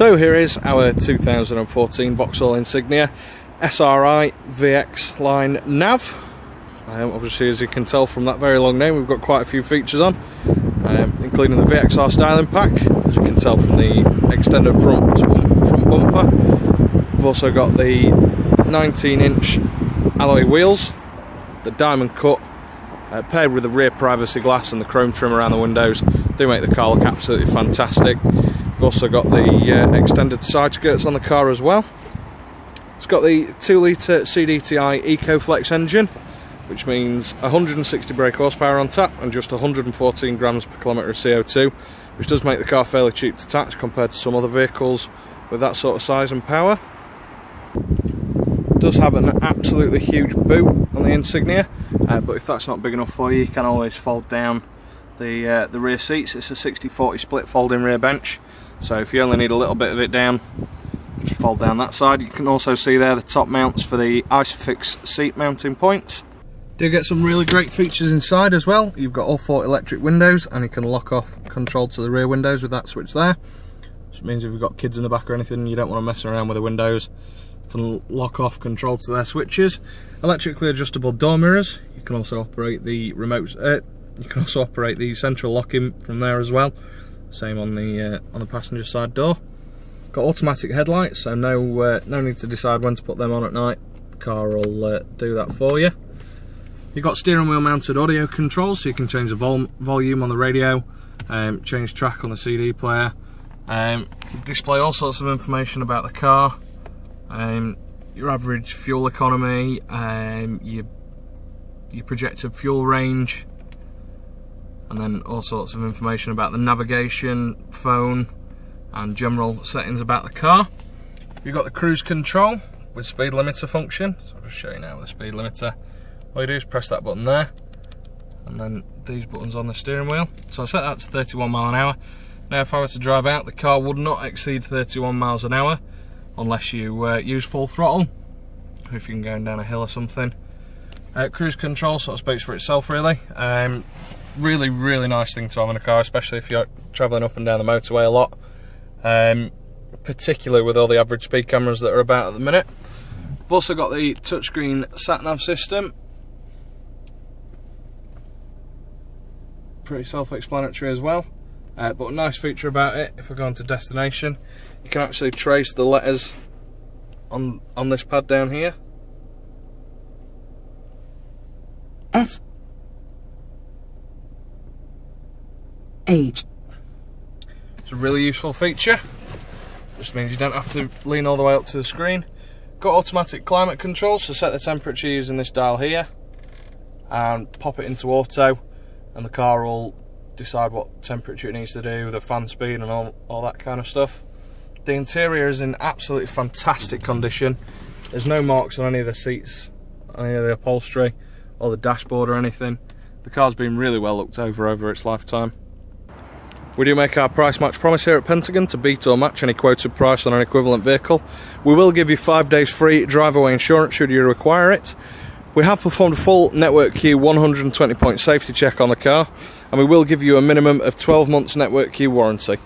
So here is our 2014 Vauxhall Insignia SRI VX line nav. Obviously, as you can tell from that very long name, we've got quite a few features on, including the VXR styling pack, as you can tell from the extended front bumper. We've also got the 19-inch alloy wheels, the diamond cut, paired with the rear privacy glass and the chrome trim around the windows, do make the car look absolutely fantastic. We've also got the extended side skirts on the car as well. It's got the 2-litre CDTI EcoFlex engine, which means 160 brake horsepower on tap and just 114 grams per kilometre of CO2, which does make the car fairly cheap to tax compared to some other vehicles with that sort of size and power. It does have an absolutely huge boot on the Insignia, but if that's not big enough for you, you can always fold down the rear seats. It's a 60/40 split folding rear bench, so if you only need a little bit of it down, just fold down that side. You can also see there the top mounts for the ISOFIX seat mounting points. Do get some really great features inside as well. You've got all 4 electric windows, and you can lock off control to the rear windows with that switch there, which means if you've got kids in the back or anything, you don't want to mess around with the windows, you can lock off control to their switches. Electrically adjustable door mirrors. You can also operate the remote. You can also operate the central locking from there as well. Same on the passenger side door. Got automatic headlights, so no need to decide when to put them on at night. The car will do that for you. You've got steering wheel mounted audio controls, so you can change the volume on the radio, change track on the CD player, display all sorts of information about the car, your average fuel economy, your projected fuel range, and then all sorts of information about the navigation, phone, and general settings about the car. You've got the cruise control with speed limiter function, so I'll just show you now with the speed limiter. All you do is press that button there, and then these buttons on the steering wheel. So I set that to 31 miles an hour. Now if I were to drive out, the car would not exceed 31 miles an hour unless you use full throttle, or if you're going down a hill or something. Cruise control sort of speaks for itself really. Really nice thing to have in a car, especially if you're travelling up and down the motorway a lot, particularly with all the average speed cameras that are about at the minute. We've also got the touchscreen sat-nav system. Pretty self-explanatory as well, but a nice feature about it, if we're going to destination, you can actually trace the letters on this pad down here. S H. It's a really useful feature. Just means you don't have to lean all the way up to the screen. Got automatic climate control, so set the temperature using this dial here and pop it into auto, and the car will decide what temperature it needs to do, the fan speed and all that kind of stuff. The interior is in absolutely fantastic condition. There's no marks on any of the seats, any of the upholstery or the dashboard or anything. The car's been really well looked over its lifetime. We do make our price match promise here at Pentagon to beat or match any quoted price on an equivalent vehicle. We will give you 5 days free drive-away insurance should you require it. We have performed a full Network Q 120-point safety check on the car, and we will give you a minimum of 12 months Network Q warranty.